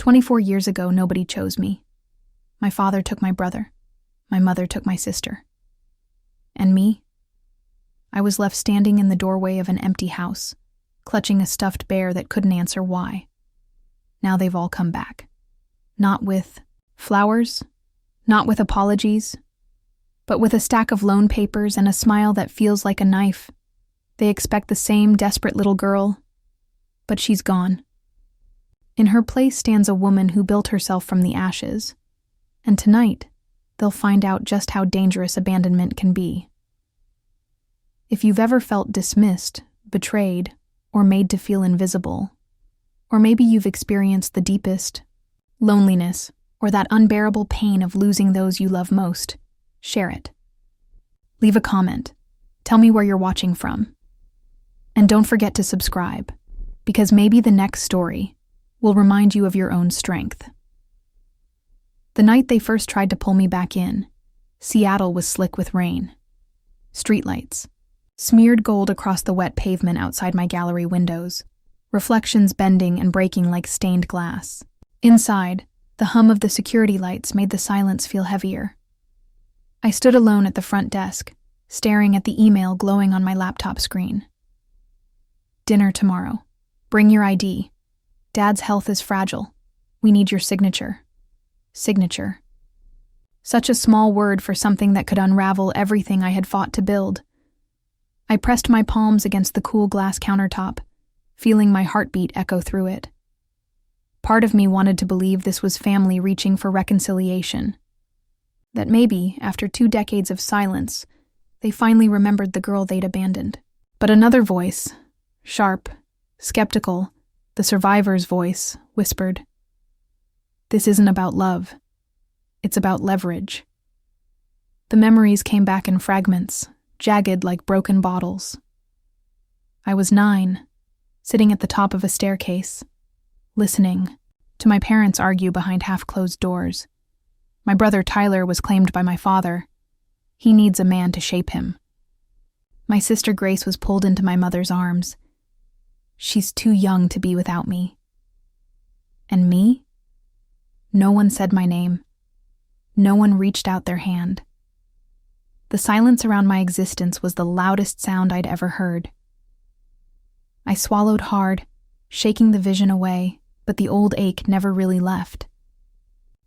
24 years ago, nobody chose me. My father took my brother. My mother took my sister. And me? I was left standing in the doorway of an empty house, clutching a stuffed bear that couldn't answer why. Now they've all come back. Not with flowers, not with apologies, but with a stack of loan papers and a smile that feels like a knife. They expect the same desperate little girl, but she's gone. In her place stands a woman who built herself from the ashes, and tonight they'll find out just how dangerous abandonment can be. If you've ever felt dismissed, betrayed, or made to feel invisible, or maybe you've experienced the deepest loneliness or that unbearable pain of losing those you love most, share it. Leave a comment. Tell me where you're watching from. And don't forget to subscribe, because maybe the next story will remind you of your own strength. The night they first tried to pull me back in, Seattle was slick with rain. Streetlights, smeared gold across the wet pavement outside my gallery windows, reflections bending and breaking like stained glass. Inside, the hum of the security lights made the silence feel heavier. I stood alone at the front desk, staring at the email glowing on my laptop screen. Dinner tomorrow. Bring your ID. Dad's health is fragile. We need your signature. Signature. Such a small word for something that could unravel everything I had fought to build. I pressed my palms against the cool glass countertop, feeling my heartbeat echo through it. Part of me wanted to believe this was family reaching for reconciliation. That maybe, after 2 decades of silence, they finally remembered the girl they'd abandoned. But another voice, sharp, skeptical, the survivor's voice, whispered, "This isn't about love. It's about leverage." The memories came back in fragments, jagged like broken bottles. I was 9, sitting at the top of a staircase, listening to my parents argue behind half-closed doors. My brother Tyler was claimed by my father. He needs a man to shape him. My sister Grace was pulled into my mother's arms. She's too young to be without me. And me? No one said my name. No one reached out their hand. The silence around my existence was the loudest sound I'd ever heard. I swallowed hard, shaking the vision away, but the old ache never really left.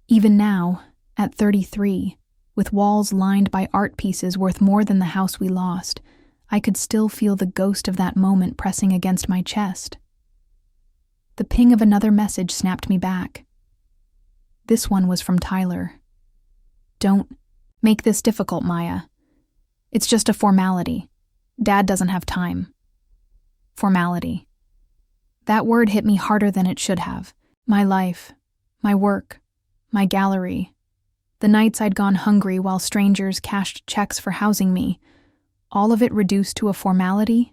Even now, at 33, with walls lined by art pieces worth more than the house we lost, I could still feel the ghost of that moment pressing against my chest. The ping of another message snapped me back. This one was from Tyler. "Don't make this difficult, Maya. It's just a formality. Dad doesn't have time." Formality. That word hit me harder than it should have. My life, my work, my gallery, the nights I'd gone hungry while strangers cashed checks for housing me, all of it reduced to a formality?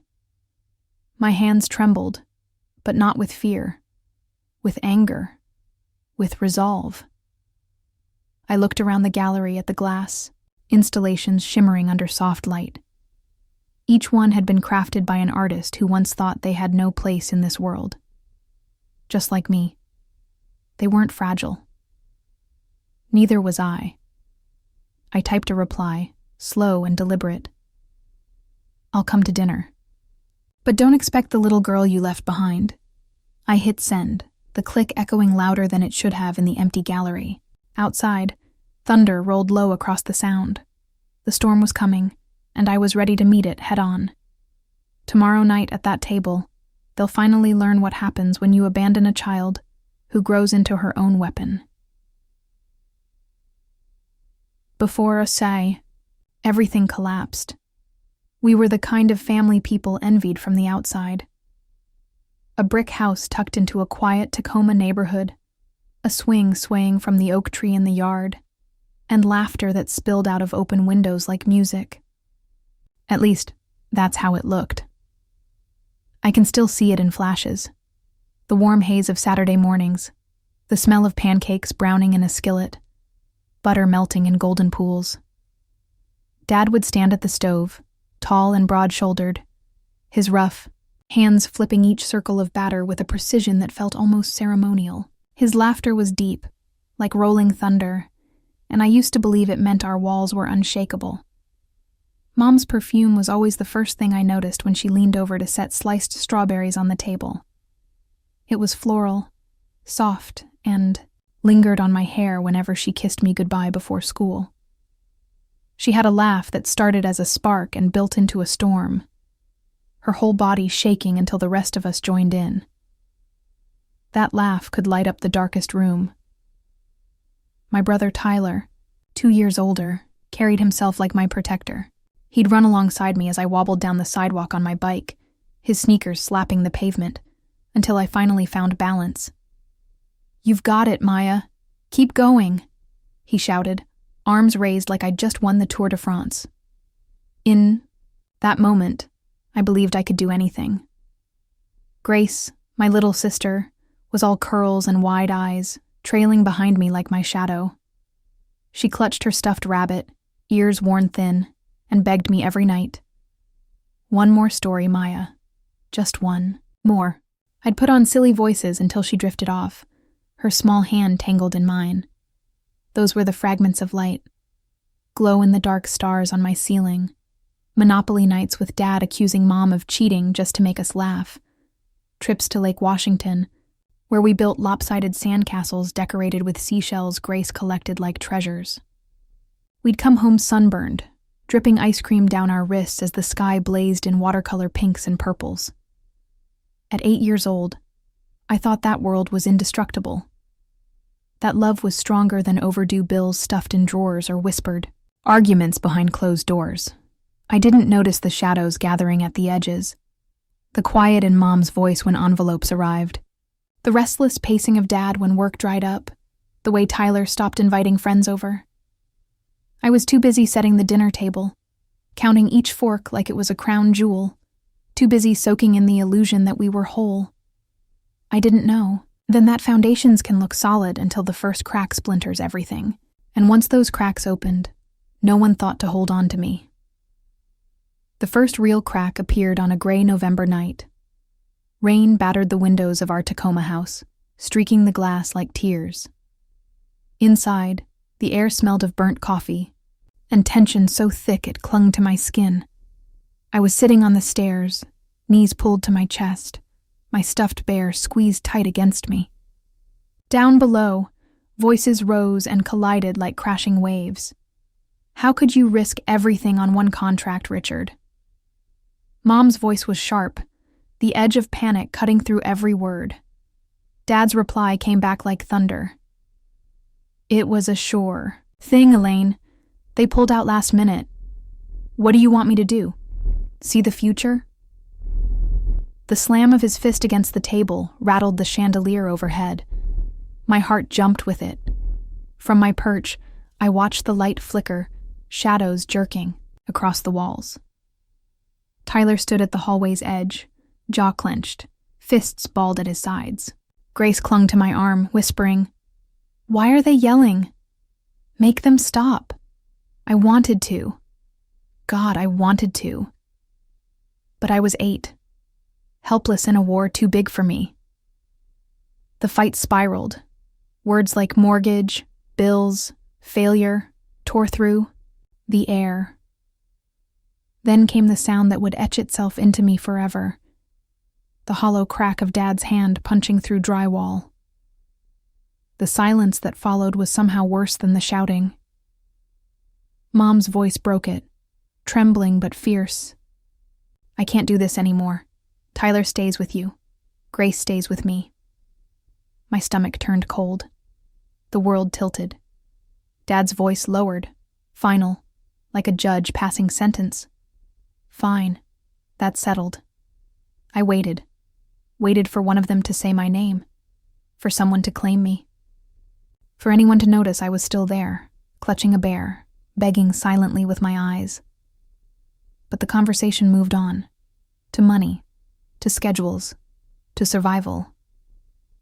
My hands trembled, but not with fear, with anger, with resolve. I looked around the gallery at the glass, installations shimmering under soft light. Each one had been crafted by an artist who once thought they had no place in this world. Just like me. They weren't fragile. Neither was I. I typed a reply, slow and deliberate. "I'll come to dinner. But don't expect the little girl you left behind." I hit send, the click echoing louder than it should have in the empty gallery. Outside, thunder rolled low across the sound. The storm was coming, and I was ready to meet it head-on. Tomorrow night at that table, they'll finally learn what happens when you abandon a child who grows into her own weapon. Before Osai, everything collapsed. We were the kind of family people envied from the outside. A brick house tucked into a quiet Tacoma neighborhood, a swing swaying from the oak tree in the yard, and laughter that spilled out of open windows like music. At least, that's how it looked. I can still see it in flashes. The warm haze of Saturday mornings, the smell of pancakes browning in a skillet, butter melting in golden pools. Dad would stand at the stove, tall and broad-shouldered, his rough, hands flipping each circle of batter with a precision that felt almost ceremonial. His laughter was deep, like rolling thunder, and I used to believe it meant our walls were unshakable. Mom's perfume was always the first thing I noticed when she leaned over to set sliced strawberries on the table. It was floral, soft, and lingered on my hair whenever she kissed me goodbye before school. She had a laugh that started as a spark and built into a storm, her whole body shaking until the rest of us joined in. That laugh could light up the darkest room. My brother Tyler, 2 years older, carried himself like my protector. He'd run alongside me as I wobbled down the sidewalk on my bike, his sneakers slapping the pavement, until I finally found balance. "You've got it, Maya. Keep going," he shouted, arms raised like I'd just won the Tour de France. In that moment, I believed I could do anything. Grace, my little sister, was all curls and wide eyes, trailing behind me like my shadow. She clutched her stuffed rabbit, ears worn thin, and begged me every night. "One more story, Maya. Just one more." I'd put on silly voices until she drifted off, her small hand tangled in mine. Those were the fragments of light. Glow-in-the-dark stars on my ceiling. Monopoly nights with Dad accusing Mom of cheating just to make us laugh. Trips to Lake Washington, where we built lopsided sandcastles decorated with seashells Grace collected like treasures. We'd come home sunburned, dripping ice cream down our wrists as the sky blazed in watercolor pinks and purples. At 8 years old, I thought that world was indestructible. That love was stronger than overdue bills stuffed in drawers or whispered arguments behind closed doors. I didn't notice the shadows gathering at the edges, the quiet in Mom's voice when envelopes arrived, the restless pacing of Dad when work dried up, the way Tyler stopped inviting friends over. I was too busy setting the dinner table, counting each fork like it was a crown jewel, too busy soaking in the illusion that we were whole. I didn't know then that foundations can look solid until the first crack splinters everything, and once those cracks opened, no one thought to hold on to me. The first real crack appeared on a gray November night. Rain battered the windows of our Tacoma house, streaking the glass like tears. Inside, the air smelled of burnt coffee, and tension so thick it clung to my skin. I was sitting on the stairs, knees pulled to my chest, my stuffed bear squeezed tight against me. Down below, voices rose and collided like crashing waves. "How could you risk everything on one contract, Richard?" Mom's voice was sharp, the edge of panic cutting through every word. Dad's reply came back like thunder. "It was a sure thing, Elaine. They pulled out last minute. What do you want me to do? See the future?" The slam of his fist against the table rattled the chandelier overhead. My heart jumped with it. From my perch, I watched the light flicker, shadows jerking across the walls. Tyler stood at the hallway's edge, jaw clenched, fists balled at his sides. Grace clung to my arm, whispering, "Why are they yelling? Make them stop." I wanted to. God, I wanted to. But I was 8, helpless in a war too big for me. The fight spiraled. Words like mortgage, bills, failure tore through the air. Then came the sound that would etch itself into me forever. The hollow crack of Dad's hand punching through drywall. The silence that followed was somehow worse than the shouting. Mom's voice broke it, trembling but fierce. "I can't do this anymore. Tyler stays with you. Grace stays with me." My stomach turned cold. The world tilted. Dad's voice lowered, final, like a judge passing sentence. "Fine. That's settled." I waited for one of them to say my name, for someone to claim me, for anyone to notice I was still there, clutching a bear, begging silently with my eyes. But the conversation moved on, to money, to schedules, to survival.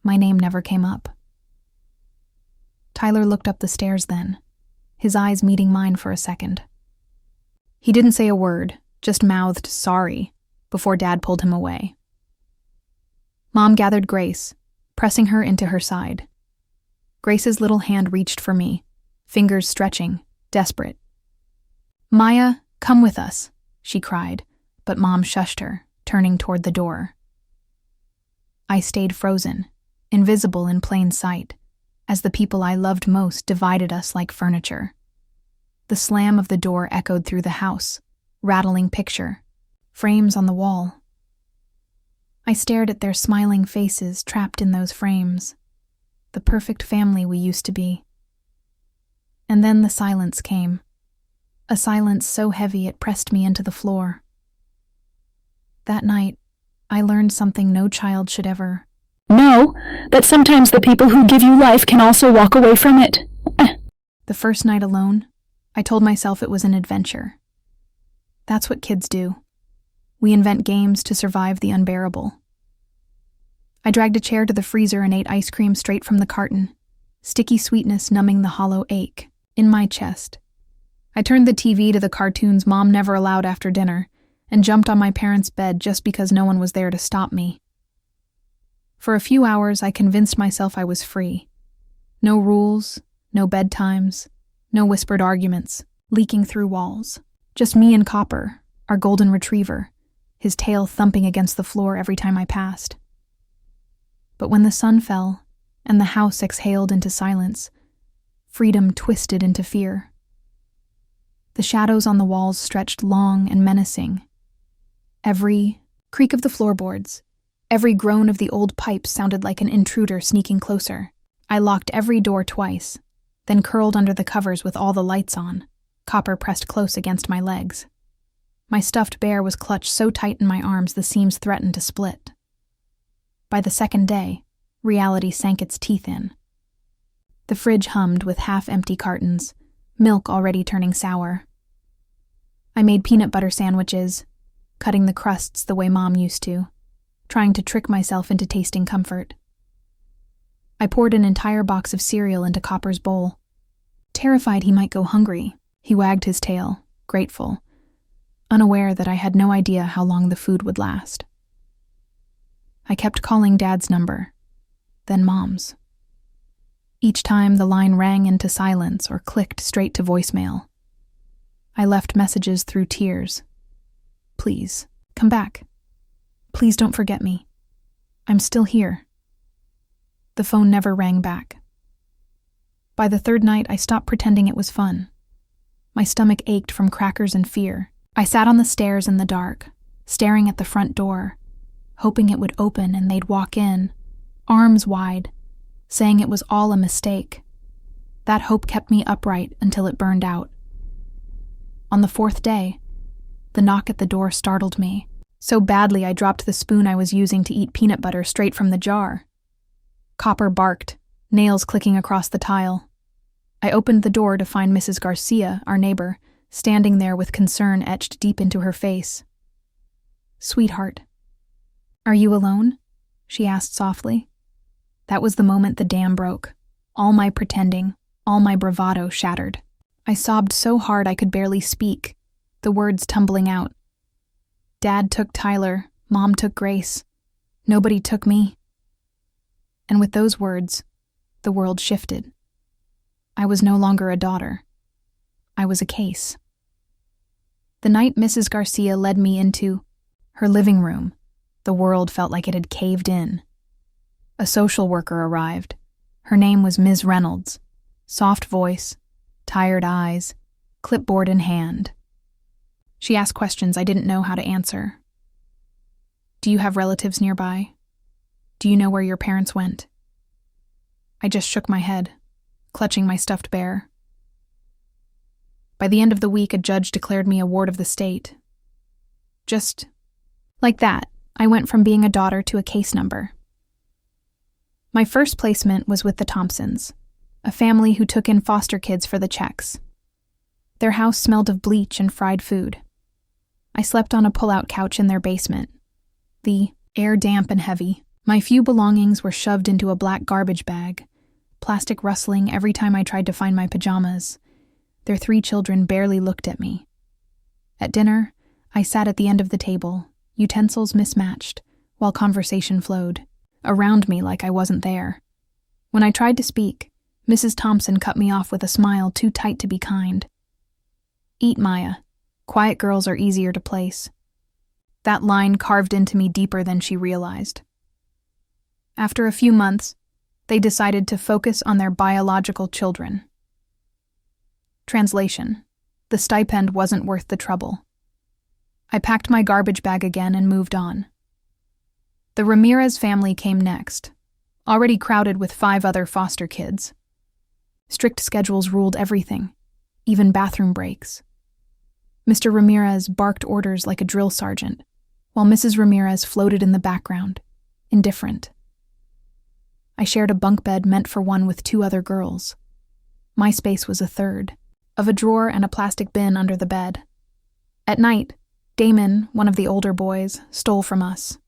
My name never came up. Tyler looked up the stairs then, his eyes meeting mine for a second. He didn't say a word, just mouthed sorry, before Dad pulled him away. Mom gathered Grace, pressing her into her side. Grace's little hand reached for me, fingers stretching, desperate. "Maya, come with us," she cried, but Mom shushed her, turning toward the door. I stayed frozen, invisible in plain sight, as the people I loved most divided us like furniture. The slam of the door echoed through the house, rattling picture, frames on the wall. I stared at their smiling faces trapped in those frames, the perfect family we used to be. And then the silence came, a silence so heavy it pressed me into the floor. That night, I learned something no child should ever know, that sometimes the people who give you life can also walk away from it. The first night alone, I told myself it was an adventure. That's what kids do. We invent games to survive the unbearable. I dragged a chair to the freezer and ate ice cream straight from the carton, sticky sweetness numbing the hollow ache in my chest. I turned the TV to the cartoons Mom never allowed after dinner and jumped on my parents' bed just because no one was there to stop me. For a few hours, I convinced myself I was free. No rules, no bedtimes, no whispered arguments, leaking through walls. Just me and Copper, our golden retriever, his tail thumping against the floor every time I passed. But when the sun fell and the house exhaled into silence, freedom twisted into fear. The shadows on the walls stretched long and menacing. Every creak of the floorboards, every groan of the old pipes sounded like an intruder sneaking closer. I locked every door twice, then curled under the covers with all the lights on, Copper pressed close against my legs. My stuffed bear was clutched so tight in my arms the seams threatened to split. By the second day, reality sank its teeth in. The fridge hummed with half-empty cartons, milk already turning sour. I made peanut butter sandwiches, cutting the crusts the way Mom used to, trying to trick myself into tasting comfort. I poured an entire box of cereal into Copper's bowl. Terrified he might go hungry, he wagged his tail, grateful, unaware that I had no idea how long the food would last. I kept calling Dad's number, then Mom's. Each time the line rang into silence or clicked straight to voicemail. I left messages through tears. Please, come back. Please don't forget me. I'm still here. The phone never rang back. By the third night, I stopped pretending it was fun. My stomach ached from crackers and fear. I sat on the stairs in the dark, staring at the front door, hoping it would open and they'd walk in, arms wide, saying it was all a mistake. That hope kept me upright until it burned out. On the fourth day, the knock at the door startled me. So badly I dropped the spoon I was using to eat peanut butter straight from the jar. Copper barked, nails clicking across the tile. I opened the door to find Mrs. Garcia, our neighbor, standing there with concern etched deep into her face. "Sweetheart, are you alone?" she asked softly. That was the moment the dam broke. All my pretending, all my bravado shattered. I sobbed so hard I could barely speak, the words tumbling out. Dad took Tyler, Mom took Grace. Nobody took me. And with those words, the world shifted. I was no longer a daughter. I was a case. The night Mrs. Garcia led me into her living room, the world felt like it had caved in. A social worker arrived. Her name was Ms. Reynolds. Soft voice, tired eyes, clipboard in hand. She asked questions I didn't know how to answer. Do you have relatives nearby? Do you know where your parents went? I just shook my head, clutching my stuffed bear. By the end of the week, a judge declared me a ward of the state. Just like that, I went from being a daughter to a case number. My first placement was with the Thompsons, a family who took in foster kids for the checks. Their house smelled of bleach and fried food. I slept on a pull-out couch in their basement. The air damp and heavy. My few belongings were shoved into a black garbage bag, plastic rustling every time I tried to find my pajamas. Their 3 children barely looked at me. At dinner, I sat at the end of the table, utensils mismatched, while conversation flowed, around me like I wasn't there. When I tried to speak, Mrs. Thompson cut me off with a smile too tight to be kind. Eat, Maya. Quiet girls are easier to place. That line carved into me deeper than she realized. After a few months, they decided to focus on their biological children. Translation: the stipend wasn't worth the trouble. I packed my garbage bag again and moved on. The Ramirez family came next, already crowded with 5 other foster kids. Strict schedules ruled everything, even bathroom breaks. Mr. Ramirez barked orders like a drill sergeant, while Mrs. Ramirez floated in the background, indifferent. I shared a bunk bed meant for one with 2 other girls. My space was a third, of a drawer and a plastic bin under the bed. At night, Damon, one of the older boys, stole from us.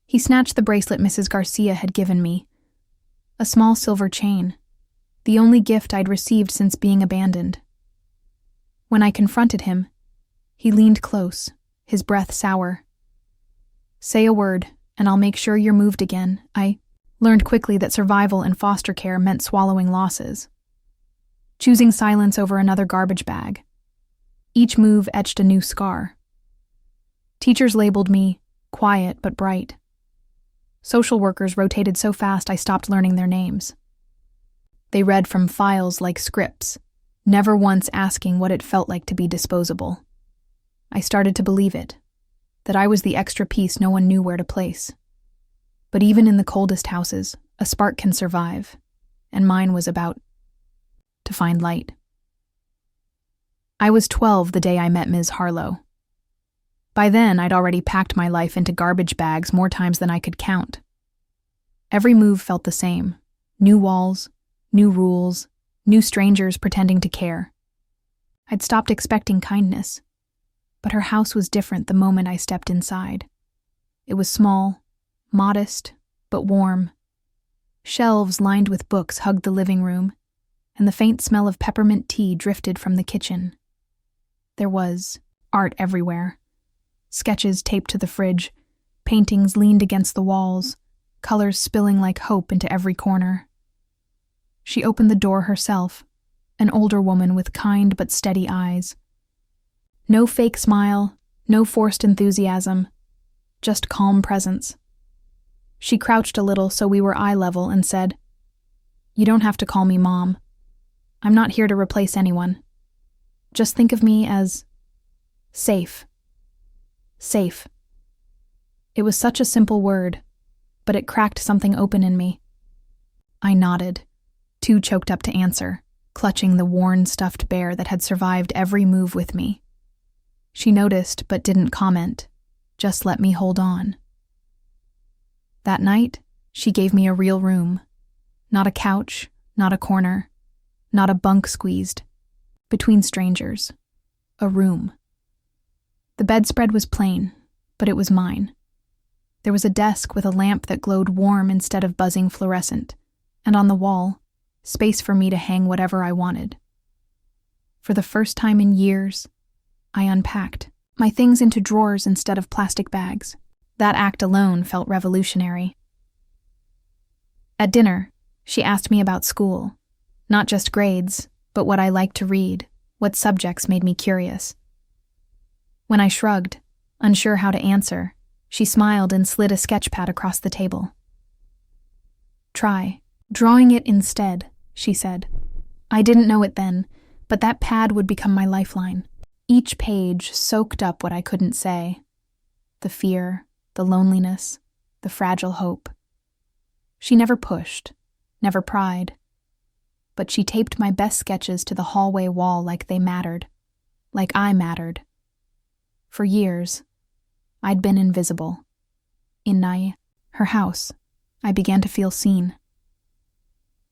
He snatched the bracelet Mrs. Garcia had given me, a small silver chain, the only gift I'd received since being abandoned. When I confronted him, he leaned close, his breath sour. "Say a word, and I'll make sure you're moved again." I learned quickly that survival in foster care meant swallowing losses, choosing silence over another garbage bag. Each move etched a new scar. Teachers labeled me quiet but bright. Social workers rotated so fast I stopped learning their names. They read from files like scripts, never once asking what it felt like to be disposable. I started to believe it, that I was the extra piece no one knew where to place. But even in the coldest houses, a spark can survive, and mine was about to find light. I was 12 the day I met Ms. Harlow. By then, I'd already packed my life into garbage bags more times than I could count. Every move felt the same: new walls, new rules, new strangers pretending to care. I'd stopped expecting kindness, but her house was different the moment I stepped inside. It was small, modest, but warm. Shelves lined with books hugged the living room, and the faint smell of peppermint tea drifted from the kitchen. There was art everywhere. Sketches taped to the fridge, paintings leaned against the walls, colors spilling like hope into every corner. She opened the door herself, an older woman with kind but steady eyes. No fake smile, no forced enthusiasm, just calm presence. She crouched a little so we were eye level and said, "You don't have to call me Mom. I'm not here to replace anyone. Just think of me as safe. Safe." It was such a simple word, but it cracked something open in me. I nodded, too choked up to answer, clutching the worn stuffed bear that had survived every move with me. She noticed but didn't comment, just let me hold on. That night, she gave me a real room. Not a couch, not a corner, not a bunk squeezed. Between strangers. A room. The bedspread was plain, but it was mine. There was a desk with a lamp that glowed warm instead of buzzing fluorescent, and on the wall, space for me to hang whatever I wanted. For the first time in years, I unpacked my things into drawers instead of plastic bags. That act alone felt revolutionary. At dinner, she asked me about school, not just grades, but what I liked to read, what subjects made me curious. When I shrugged, unsure how to answer, she smiled and slid a sketch pad across the table. "Try drawing it instead," she said. I didn't know it then, but that pad would become my lifeline. Each page soaked up what I couldn't say. The fear, the loneliness, the fragile hope. She never pushed, never pried. But she taped my best sketches to the hallway wall like they mattered, like I mattered. For years, I'd been invisible. In Naya, her house, I began to feel seen.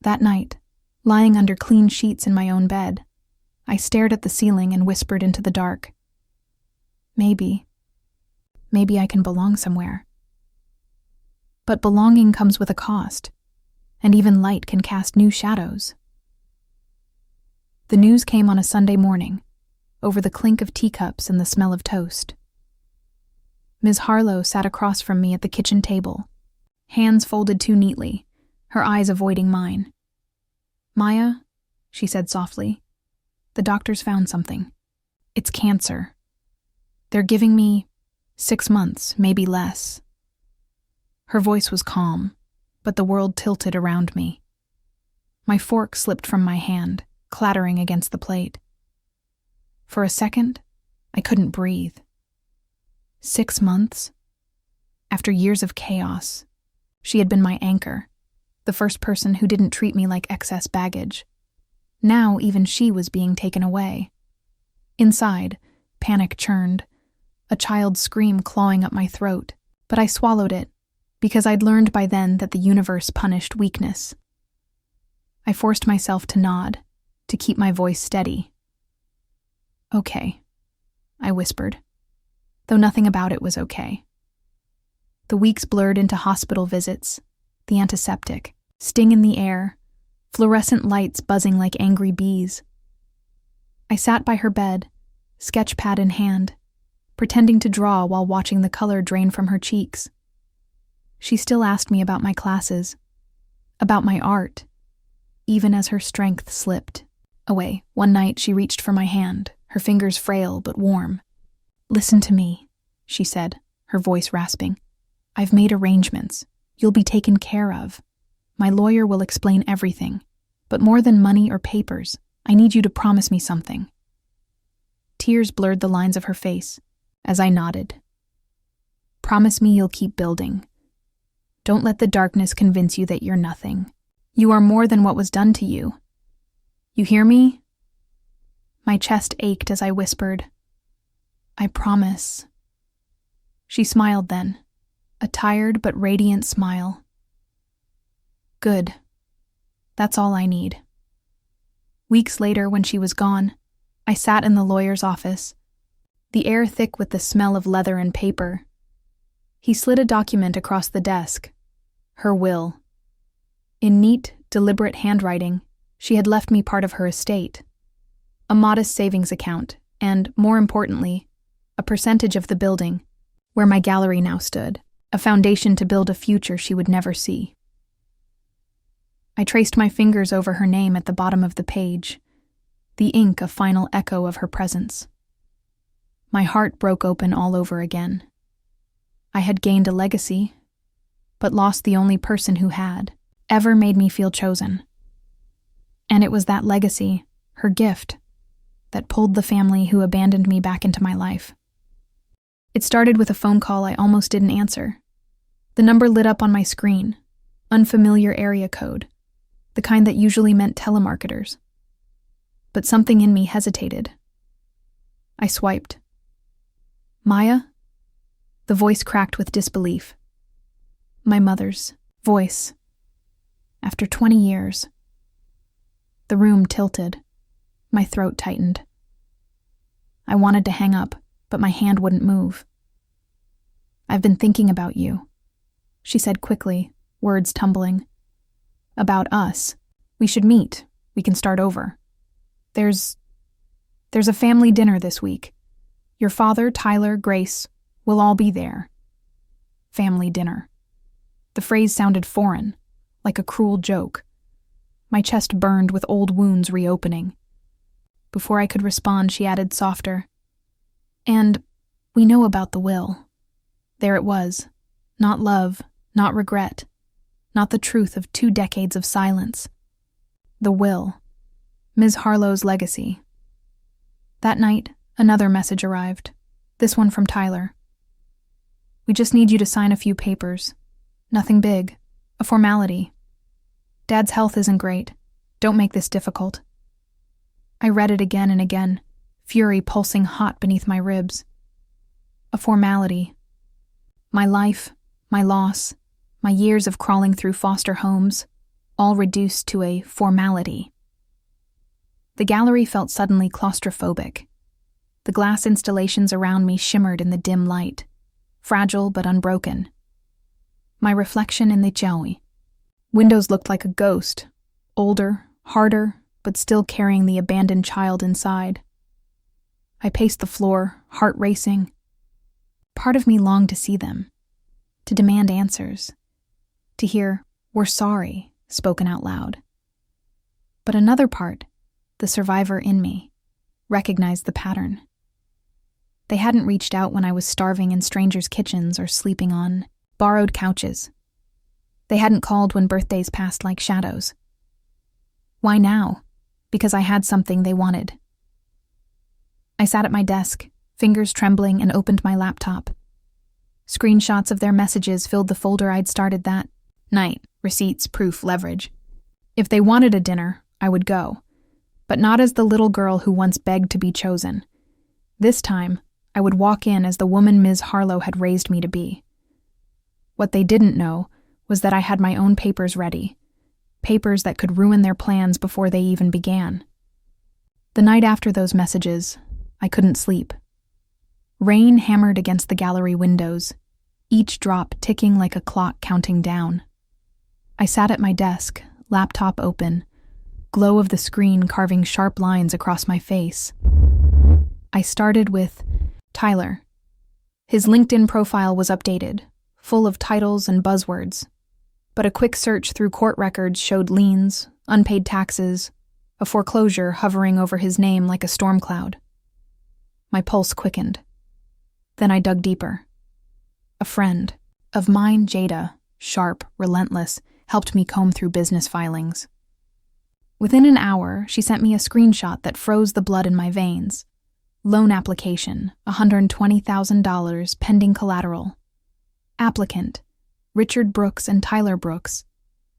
That night, lying under clean sheets in my own bed, I stared at the ceiling and whispered into the dark. Maybe I can belong somewhere. But belonging comes with a cost, and even light can cast new shadows. The news came on a Sunday morning, over the clink of teacups and the smell of toast. Ms. Harlow sat across from me at the kitchen table, hands folded too neatly, her eyes avoiding mine. Maya, she said softly, the doctors found something. It's cancer. They're giving me 6 months, maybe less. Her voice was calm, but the world tilted around me. My fork slipped from my hand, clattering against the plate. For a second, I couldn't breathe. 6 months? After years of chaos, she had been my anchor, the first person who didn't treat me like excess baggage. Now even she was being taken away. Inside, panic churned, a child's scream clawing up my throat, but I swallowed it, because I'd learned by then that the universe punished weakness. I forced myself to nod, to keep my voice steady. Okay, I whispered, though nothing about it was okay. The weeks blurred into hospital visits, the antiseptic, sting in the air, fluorescent lights buzzing like angry bees. I sat by her bed, sketch pad in hand, pretending to draw while watching the color drain from her cheeks. She still asked me about my classes, about my art, even as her strength slipped away. One night she reached for my hand, her fingers frail but warm. "Listen to me," she said, her voice rasping. "I've made arrangements. You'll be taken care of. My lawyer will explain everything. But more than money or papers, I need you to promise me something." Tears blurred the lines of her face as I nodded. "Promise me you'll keep building. Don't let the darkness convince you that you're nothing. You are more than what was done to you. You hear me?" My chest ached as I whispered, "I promise." She smiled then, a tired but radiant smile. "Good. That's all I need." Weeks later, when she was gone, I sat in the lawyer's office, the air thick with the smell of leather and paper. He slid a document across the desk. Her will. In neat, deliberate handwriting, she had left me part of her estate. A modest savings account, and, more importantly, a percentage of the building, where my gallery now stood, a foundation to build a future she would never see. I traced my fingers over her name at the bottom of the page, the ink a final echo of her presence. My heart broke open all over again. I had gained a legacy, but lost the only person who had ever made me feel chosen. And it was that legacy, her gift, that pulled the family who abandoned me back into my life. It started with a phone call I almost didn't answer. The number lit up on my screen, unfamiliar area code, the kind that usually meant telemarketers. But something in me hesitated. I swiped. "Maya?" The voice cracked with disbelief. My mother's voice. After 20 years. The room tilted. My throat tightened. I wanted to hang up, but my hand wouldn't move. "I've been thinking about you," she said quickly, words tumbling. "About us. We should meet. We can start over. There's a family dinner this week. Your father, Tyler, Grace, will all be there." Family dinner. The phrase sounded foreign, like a cruel joke. My chest burned with old wounds reopening. Before I could respond, she added softer, "And we know about the will." There it was. Not love, not regret, not the truth of 2 decades of silence. The will. Ms. Harlow's legacy. That night, another message arrived, this one from Tyler. "We just need you to sign a few papers. Nothing big. A formality. Dad's health isn't great. Don't make this difficult." I read it again and again, fury pulsing hot beneath my ribs. A formality. My life, my loss, my years of crawling through foster homes, all reduced to a formality. The gallery felt suddenly claustrophobic. The glass installations around me shimmered in the dim light, fragile but unbroken. My reflection in the jiaoyi. Windows looked like a ghost, older, harder, but still carrying the abandoned child inside. I paced the floor, heart racing. Part of me longed to see them, to demand answers, to hear, "We're sorry," spoken out loud. But another part, the survivor in me, recognized the pattern. They hadn't reached out when I was starving in strangers' kitchens or sleeping on borrowed couches. They hadn't called when birthdays passed like shadows. Why now? Because I had something they wanted. I sat at my desk, fingers trembling, and opened my laptop. Screenshots of their messages filled the folder I'd started that night. Receipts, proof, leverage. If they wanted a dinner, I would go. But not as the little girl who once begged to be chosen. This time, I would walk in as the woman Ms. Harlow had raised me to be. What they didn't know was that I had my own papers ready. Papers that could ruin their plans before they even began. The night after those messages, I couldn't sleep. Rain hammered against the gallery windows, each drop ticking like a clock counting down. I sat at my desk, laptop open, glow of the screen carving sharp lines across my face. I started with Tyler. His LinkedIn profile was updated, full of titles and buzzwords, but a quick search through court records showed liens, unpaid taxes, a foreclosure hovering over his name like a storm cloud. My pulse quickened. Then I dug deeper. A friend of mine, Jada, sharp, relentless, helped me comb through business filings. Within an hour, she sent me a screenshot that froze the blood in my veins. Loan application, $120,000 pending collateral. Applicant, Richard Brooks and Tyler Brooks.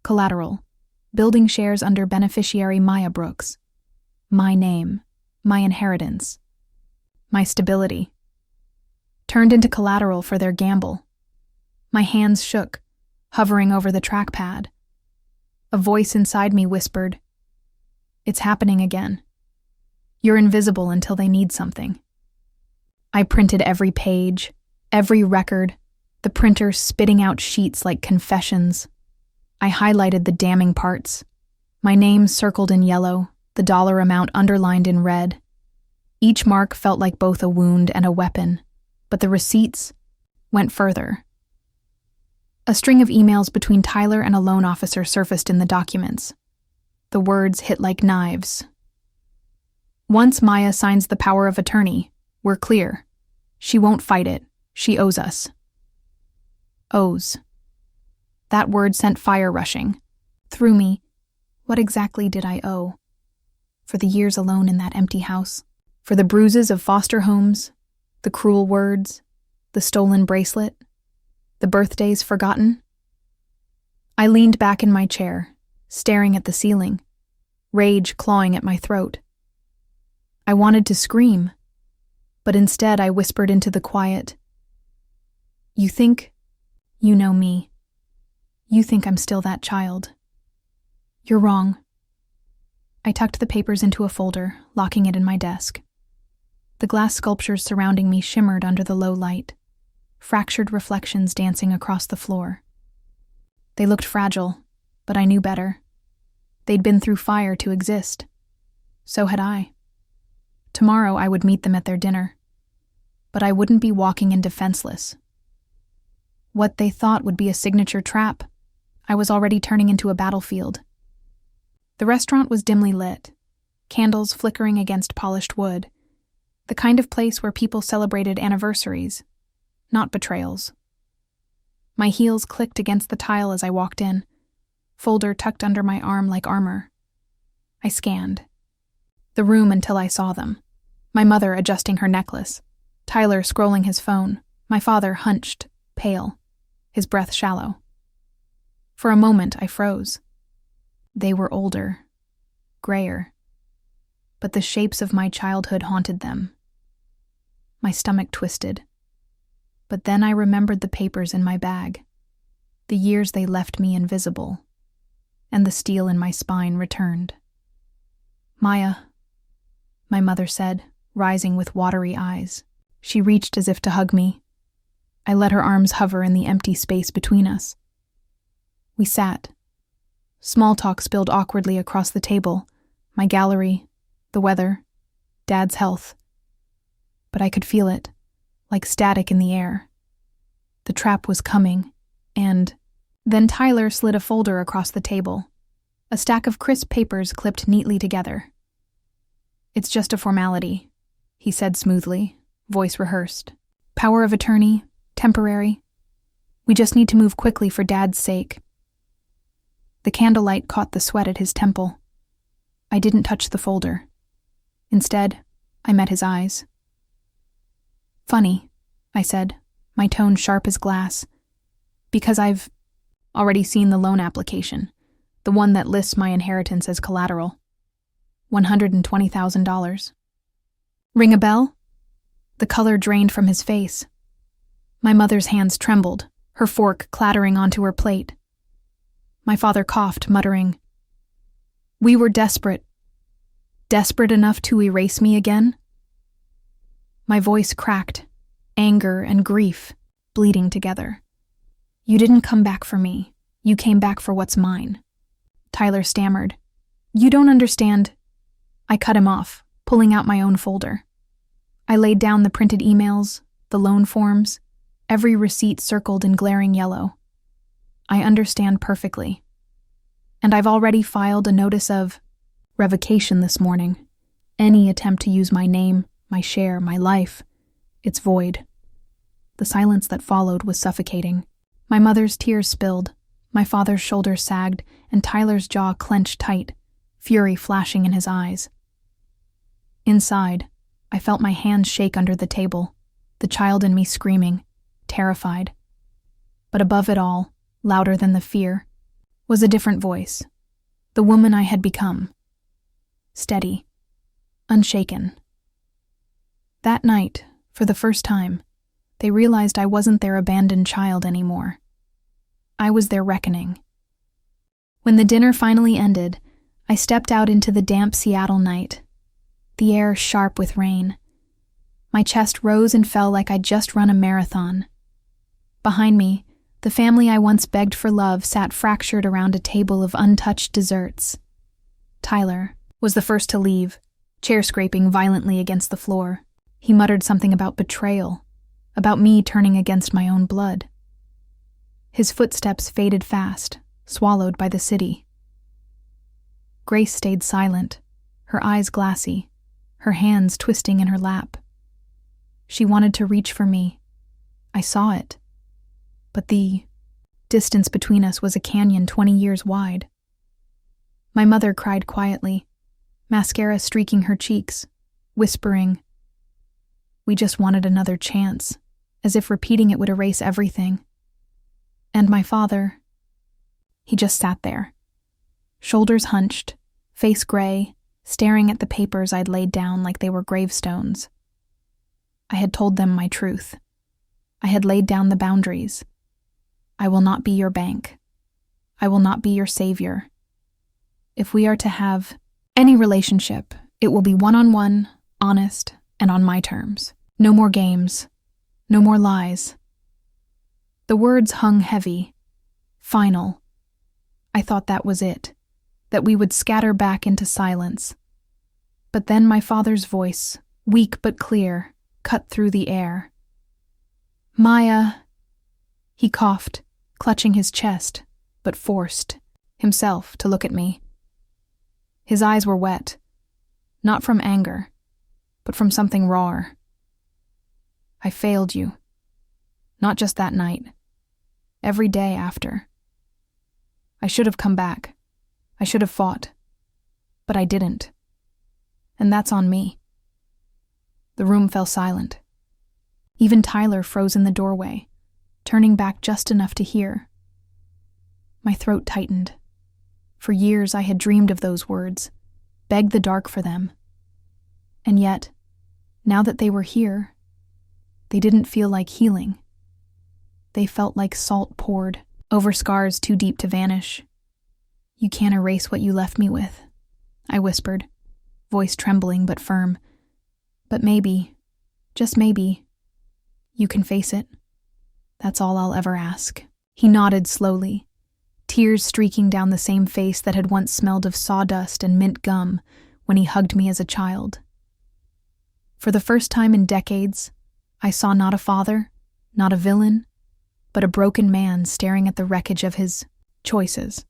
Collateral, building shares under beneficiary Maya Brooks. My name, my inheritance, my stability. Turned into collateral for their gamble. My hands shook, hovering over the trackpad. A voice inside me whispered, "It's happening again. You're invisible until they need something." I printed every page, every record, the printer spitting out sheets like confessions. I highlighted the damning parts. My name circled in yellow, the dollar amount underlined in red. Each mark felt like both a wound and a weapon, but the receipts went further. A string of emails between Tyler and a loan officer surfaced in the documents. The words hit like knives. "Once Maya signs the power of attorney, we're clear. She won't fight it. She owes us." Owes. That word sent fire rushing through me. What exactly did I owe? For the years alone in that empty house? For the bruises of foster homes? The cruel words? The stolen bracelet? The birthdays forgotten? I leaned back in my chair, staring at the ceiling, rage clawing at my throat. I wanted to scream, but instead I whispered into the quiet, "You think you know me. You think I'm still that child. You're wrong." I tucked the papers into a folder, locking it in my desk. The glass sculptures surrounding me shimmered under the low light, fractured reflections dancing across the floor. They looked fragile, but I knew better. They'd been through fire to exist. So had I. Tomorrow I would meet them at their dinner, but I wouldn't be walking in defenseless. What they thought would be a signature trap, I was already turning into a battlefield. The restaurant was dimly lit, candles flickering against polished wood, the kind of place where people celebrated anniversaries, not betrayals. My heels clicked against the tile as I walked in, folder tucked under my arm like armor. I scanned the room until I saw them. My mother adjusting her necklace, Tyler scrolling his phone, my father hunched, pale, his breath shallow. For a moment, I froze. They were older, grayer, but the shapes of my childhood haunted them. My stomach twisted. But then I remembered the papers in my bag, the years they left me invisible, and the steel in my spine returned. "Maya," my mother said, rising with watery eyes. She reached as if to hug me. I let her arms hover in the empty space between us. We sat. Small talk spilled awkwardly across the table, my gallery, the weather, Dad's health. But I could feel it, like static in the air. The trap was coming, and then Tyler slid a folder across the table. a stack of crisp papers clipped neatly together. "It's just a formality," he said smoothly, voice rehearsed. "Power of attorney, temporary. We just need to move quickly for Dad's sake." The candlelight caught the sweat at his temple. I didn't touch the folder. Instead, I met his eyes. "Funny," I said, my tone sharp as glass, "because I've already seen the loan application, the one that lists my inheritance as collateral. $120,000. Ring a bell?" The color drained from his face. My mother's hands trembled, her fork clattering onto her plate. My father coughed, muttering, "We were desperate. Desperate enough to erase me again?" My voice cracked, anger and grief bleeding together. "You didn't come back for me. You came back for what's mine." Tyler stammered. "You don't understand." I cut him off, pulling out my own folder. I laid down the printed emails, the loan forms, every receipt circled in glaring yellow. "I understand perfectly. And I've already filed a notice of revocation this morning. Any attempt to use my name, my share, my life, it's void." The silence that followed was suffocating. My mother's tears spilled, my father's shoulders sagged, and Tyler's jaw clenched tight, fury flashing in his eyes. Inside, I felt my hands shake under the table, the child in me screaming, terrified. But above it all, louder than the fear, was a different voice, the woman I had become. Steady, unshaken. That night, for the first time, they realized I wasn't their abandoned child anymore. I was their reckoning. When the dinner finally ended, I stepped out into the damp Seattle night, the air sharp with rain. My chest rose and fell like I'd just run a marathon. Behind me, the family I once begged for love sat fractured around a table of untouched desserts. Tyler was the first to leave, chair scraping violently against the floor. He muttered something about betrayal, about me turning against my own blood. His footsteps faded fast, swallowed by the city. Grace stayed silent, her eyes glassy, her hands twisting in her lap. She wanted to reach for me. I saw it. But the distance between us was a canyon 20 years wide. My mother cried quietly, mascara streaking her cheeks, whispering, "We just wanted another chance," as if repeating it would erase everything. And my father, he just sat there, shoulders hunched, face gray, staring at the papers I'd laid down like they were gravestones. I had told them my truth. I had laid down the boundaries. I will not be your bank. I will not be your savior. If we are to have any relationship, it will be one-on-one, honest, and on my terms. No more games. No more lies. The words hung heavy. Final. I thought that was it, that we would scatter back into silence. But then my father's voice, weak but clear, cut through the air. "Maya," he coughed, clutching his chest, but forced himself to look at me. His eyes were wet, not from anger, but from something rawer. "I failed you. Not just that night. Every day after. I should have come back. I should have fought. But I didn't. And that's on me." The room fell silent. Even Tyler froze in the doorway, turning back just enough to hear. My throat tightened. For years I had dreamed of those words, begged the dark for them. And yet, now that they were here, they didn't feel like healing. They felt like salt poured over scars too deep to vanish. "You can't erase what you left me with," I whispered, voice trembling but firm. "But maybe, just maybe, you can face it. That's all I'll ever ask." He nodded slowly, tears streaking down the same face that had once smelled of sawdust and mint gum when he hugged me as a child. For the first time in decades, I saw not a father, not a villain, but a broken man staring at the wreckage of his choices.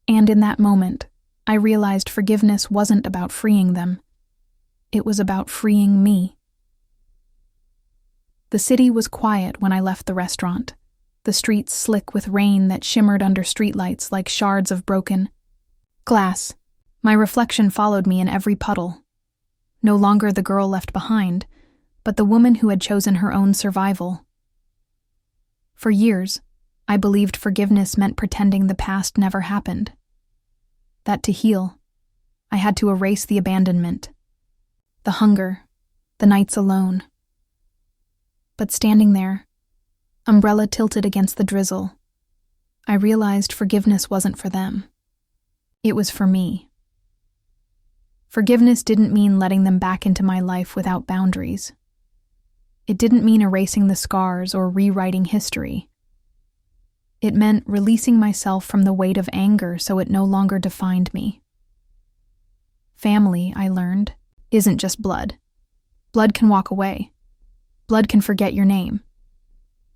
And in that moment, I realized forgiveness wasn't about freeing them. It was about freeing me. The city was quiet when I left the restaurant, the streets slick with rain that shimmered under streetlights like shards of broken glass. My reflection followed me in every puddle. No longer the girl left behind, but the woman who had chosen her own survival. For years, I believed forgiveness meant pretending the past never happened. That to heal, I had to erase the abandonment, the hunger, the nights alone. But standing there, umbrella tilted against the drizzle, I realized forgiveness wasn't for them. It was for me. Forgiveness didn't mean letting them back into my life without boundaries. It didn't mean erasing the scars or rewriting history. It meant releasing myself from the weight of anger so it no longer defined me. Family, I learned, isn't just blood. Blood can walk away. Blood can forget your name.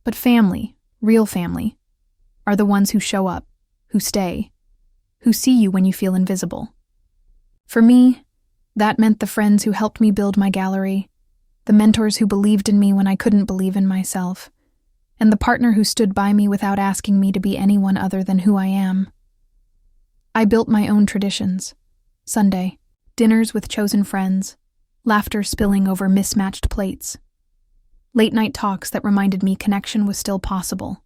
But family, real family, are the ones who show up, who stay, who see you when you feel invisible. For me, that meant the friends who helped me build my gallery, the mentors who believed in me when I couldn't believe in myself, and the partner who stood by me without asking me to be anyone other than who I am. I built my own traditions. Sunday, dinners with chosen friends, laughter spilling over mismatched plates, late-night talks that reminded me connection was still possible.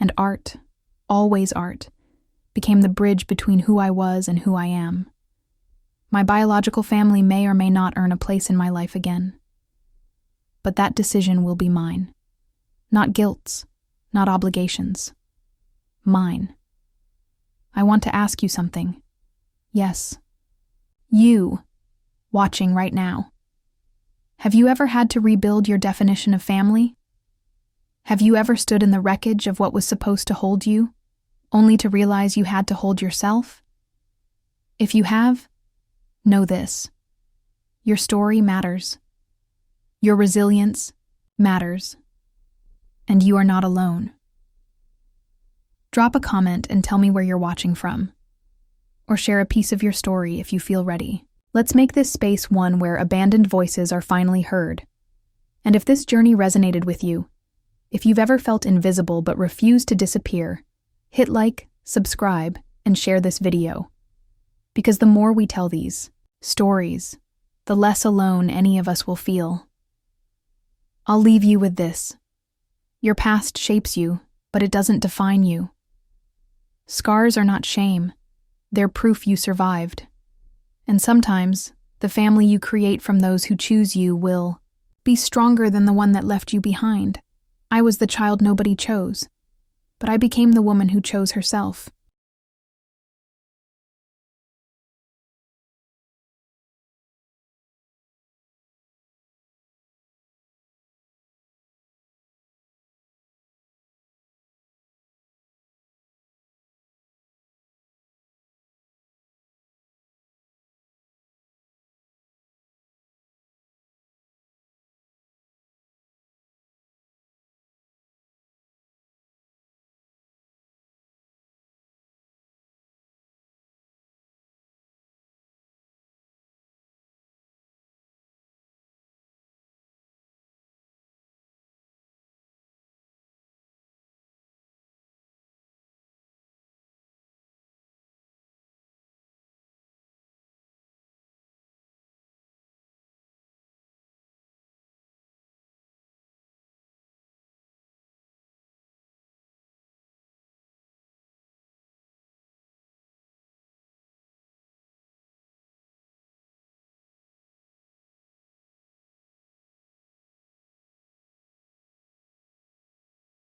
And art, always art, became the bridge between who I was and who I am. My biological family may or may not earn a place in my life again. But that decision will be mine. Not guilt's, not obligations. Mine. I want to ask you something. Yes. You, watching right now. Have you ever had to rebuild your definition of family? Have you ever stood in the wreckage of what was supposed to hold you, only to realize you had to hold yourself? If you have, know this. Your story matters. Your resilience matters. And you are not alone. Drop a comment and tell me where you're watching from. Or share a piece of your story if you feel ready. Let's make this space one where abandoned voices are finally heard. And if this journey resonated with you, if you've ever felt invisible but refused to disappear, hit like, subscribe, and share this video. Because the more we tell these stories, the less alone any of us will feel. I'll leave you with this. Your past shapes you, but it doesn't define you. Scars are not shame. They're proof you survived. And sometimes, the family you create from those who choose you will be stronger than the one that left you behind. I was the child nobody chose, but I became the woman who chose herself.